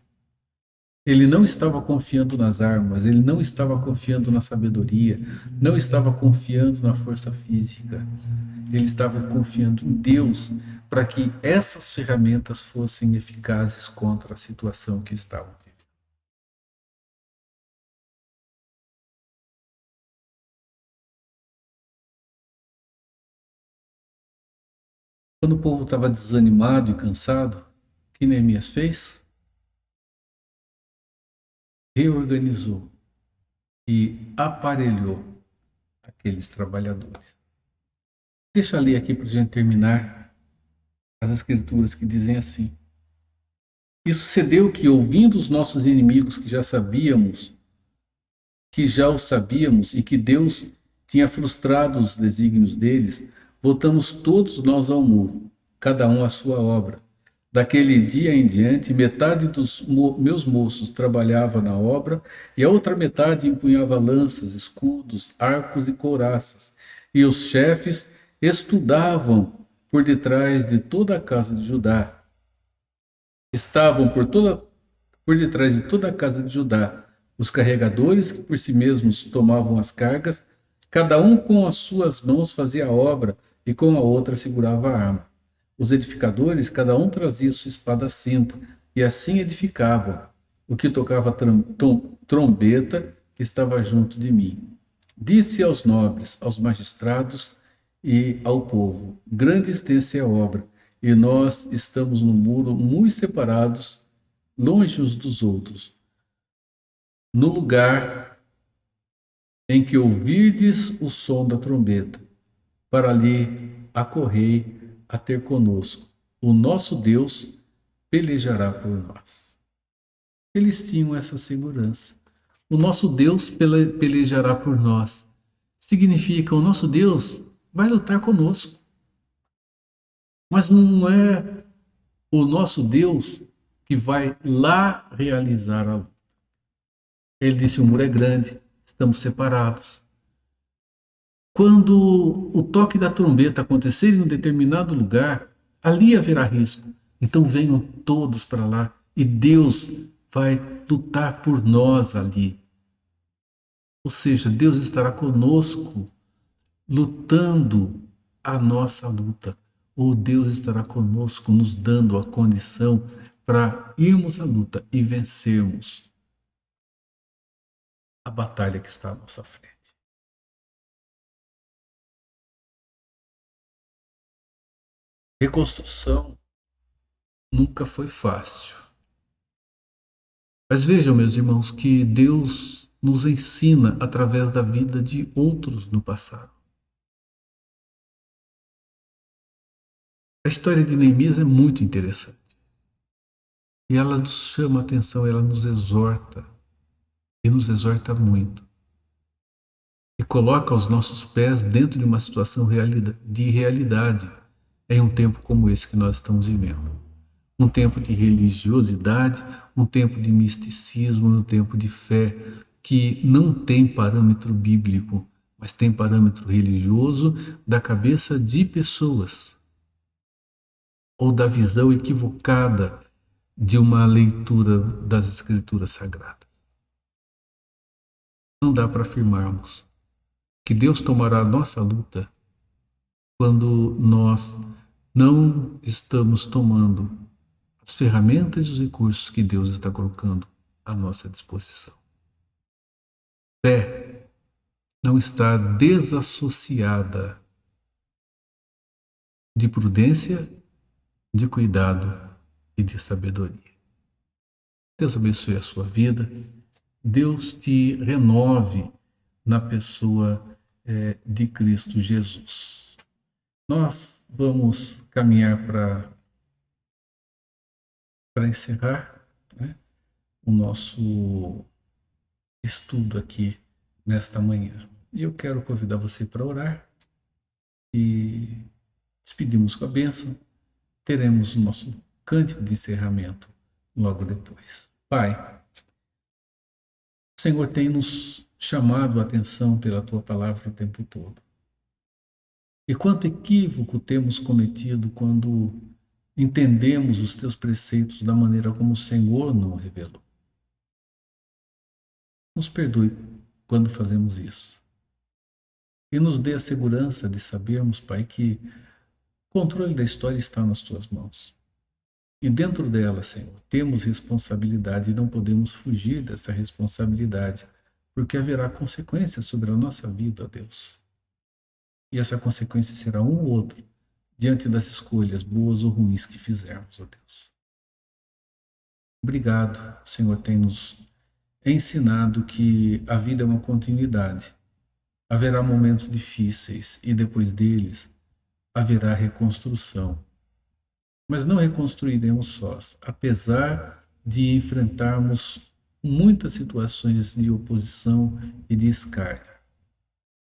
Ele não estava confiando nas armas, ele não estava confiando na sabedoria, não estava confiando na força física. Ele estava confiando em Deus para que essas ferramentas fossem eficazes contra a situação que estava vivendo. Quando o povo estava desanimado e cansado, o que Neemias fez? Reorganizou e aparelhou aqueles trabalhadores. Deixa eu ler aqui para a gente terminar as escrituras que dizem assim: E sucedeu que, ouvindo os nossos inimigos, que já os sabíamos, e que Deus tinha frustrado os desígnios deles, voltamos todos nós ao muro, cada um à sua obra. Daquele dia em diante, metade dos meus moços trabalhava na obra e a outra metade empunhava lanças, escudos, arcos e couraças. E os chefes estudavam por detrás de toda a casa de Judá. Estavam por detrás de toda a casa de Judá, os carregadores que por si mesmos tomavam as cargas, cada um com as suas mãos fazia a obra e com a outra segurava a arma. Os edificadores, cada um trazia sua espada à cinta, e assim edificavam. O que tocava trombeta que estava junto de mim. Disse aos nobres, aos magistrados e ao povo: grande e extensa é a obra, e nós estamos no muro muito separados, longe uns dos outros. No lugar em que ouvirdes o som da trombeta, para ali acorrei a ter conosco. O nosso Deus pelejará por nós. Eles tinham essa segurança. O nosso Deus pelejará por nós. Significa, o nosso Deus vai lutar conosco. Mas não é o nosso Deus que vai lá realizar a luta. Ele disse: o muro é grande, estamos separados. Quando o toque da trombeta acontecer em um determinado lugar, ali haverá risco. Então venham todos para lá e Deus vai lutar por nós ali. Ou seja, Deus estará conosco, lutando a nossa luta. Ou Deus estará conosco, nos dando a condição para irmos à luta e vencermos a batalha que está à nossa frente. Reconstrução nunca foi fácil. Mas vejam, meus irmãos, que Deus nos ensina através da vida de outros no passado. A história de Neemias é muito interessante. E ela nos chama a atenção, ela nos exorta. E nos exorta muito. E coloca os nossos pés dentro de uma situação de realidade em um tempo como esse que nós estamos vivendo. Um tempo de religiosidade, um tempo de misticismo, um tempo de fé que não tem parâmetro bíblico, mas tem parâmetro religioso da cabeça de pessoas ou da visão equivocada de uma leitura das Escrituras Sagradas. Não dá para afirmarmos que Deus tomará a nossa luta quando nós não estamos tomando as ferramentas e os recursos que Deus está colocando à nossa disposição. Fé não está desassociada de prudência, de cuidado e de sabedoria. Deus abençoe a sua vida. Deus te renove na pessoa de Cristo Jesus. Nós vamos caminhar para encerrar, né, o nosso estudo aqui nesta manhã. E eu quero convidar você para orar e despedimos com a bênção. Teremos o nosso cântico de encerramento logo depois. Pai, o Senhor tem nos chamado a atenção pela Tua palavra o tempo todo. E quanto equívoco temos cometido quando entendemos os Teus preceitos da maneira como o Senhor não revelou. Nos perdoe quando fazemos isso. E nos dê a segurança de sabermos, Pai, que o controle da história está nas Tuas mãos. E dentro dela, Senhor, temos responsabilidade e não podemos fugir dessa responsabilidade, porque haverá consequências sobre a nossa vida, ó Deus. E essa consequência será um ou outro diante das escolhas boas ou ruins que fizermos, ó Deus. Obrigado, o Senhor tem nos ensinado que a vida é uma continuidade. Haverá momentos difíceis e depois deles haverá reconstrução. Mas não reconstruiremos sós, apesar de enfrentarmos muitas situações de oposição e de escárnio.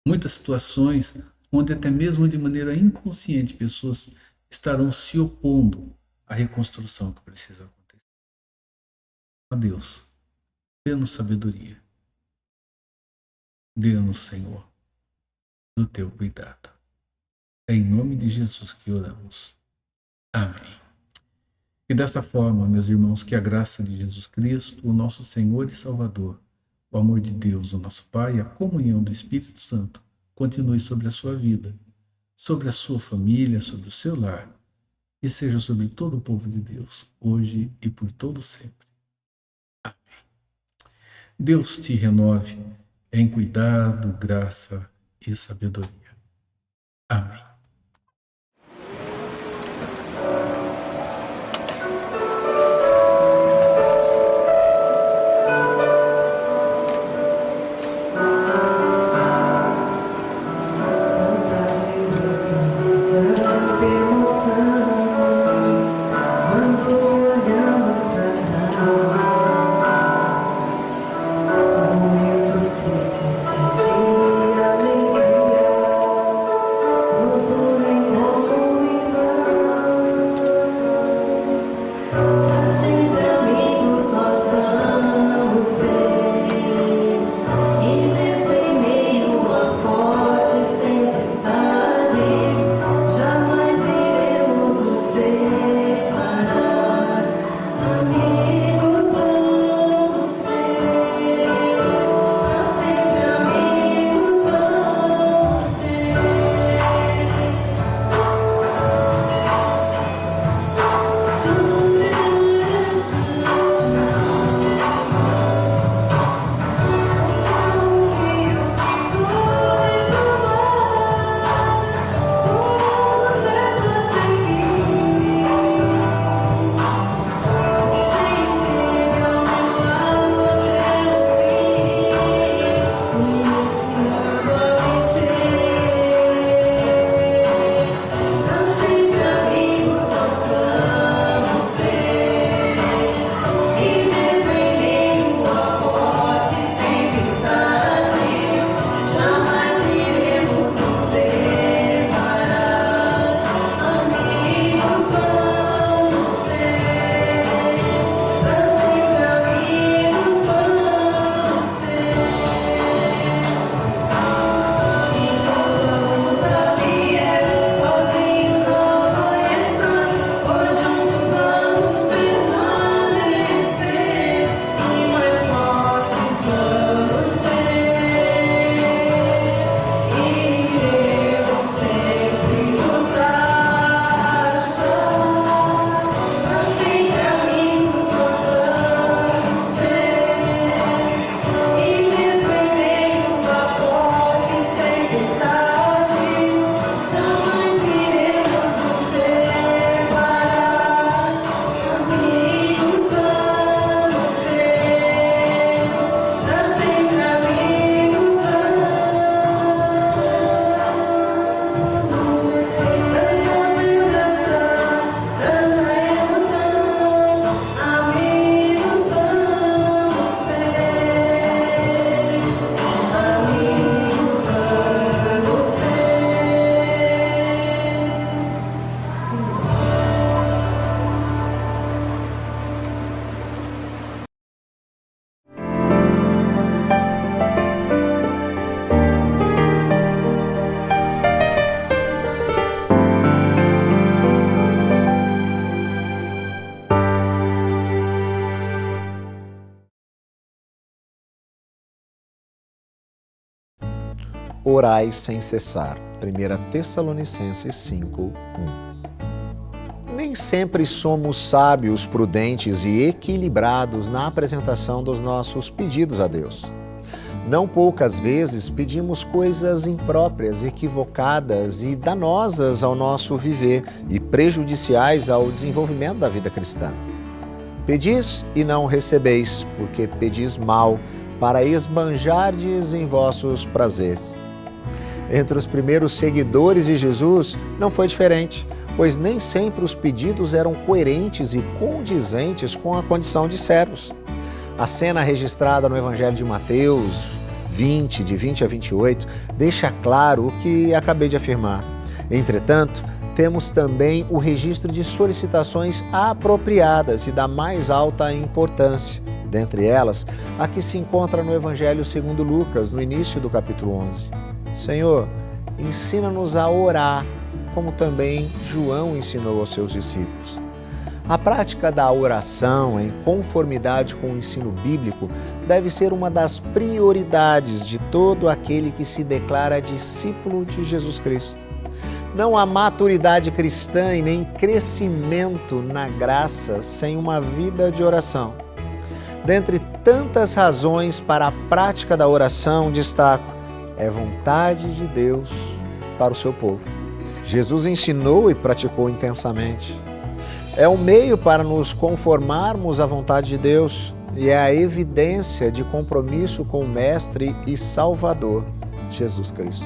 Muitas situações onde até mesmo de maneira inconsciente pessoas estarão se opondo a reconstrução que precisa acontecer. Ó Deus, dê-nos sabedoria. Dê-nos, Senhor, do teu cuidado. É em nome de Jesus que oramos. Amém. E dessa forma, meus irmãos, que a graça de Jesus Cristo, o nosso Senhor e Salvador, o amor de Deus, o nosso Pai, e a comunhão do Espírito Santo continue sobre a sua vida, sobre a sua família, sobre o seu lar, e seja sobre todo o povo de Deus, hoje e por todo sempre. Amém. Deus te renove em cuidado, graça e sabedoria. Amém. Orai sem cessar. 1 Tessalonicenses 5:1. Nem sempre somos sábios, prudentes e equilibrados na apresentação dos nossos pedidos a Deus. Não poucas vezes pedimos coisas impróprias, equivocadas e danosas ao nosso viver e prejudiciais ao desenvolvimento da vida cristã. Pedis e não recebeis, porque pedis mal, para esbanjardes em vossos prazeres. Entre os primeiros seguidores de Jesus não foi diferente, pois nem sempre os pedidos eram coerentes e condizentes com a condição de servos. A cena registrada no Evangelho de Mateus 20, de 20 a 28, deixa claro o que acabei de afirmar. Entretanto, temos também o registro de solicitações apropriadas e da mais alta importância. Dentre elas, a que se encontra no Evangelho segundo Lucas, no início do capítulo 11. Senhor, ensina-nos a orar, como também João ensinou aos seus discípulos. A prática da oração, em conformidade com o ensino bíblico, deve ser uma das prioridades de todo aquele que se declara discípulo de Jesus Cristo. Não há maturidade cristã e nem crescimento na graça sem uma vida de oração. Dentre tantas razões para a prática da oração, destaco: é vontade de Deus para o seu povo. Jesus ensinou e praticou intensamente. É um meio para nos conformarmos à vontade de Deus e é a evidência de compromisso com o Mestre e Salvador, Jesus Cristo.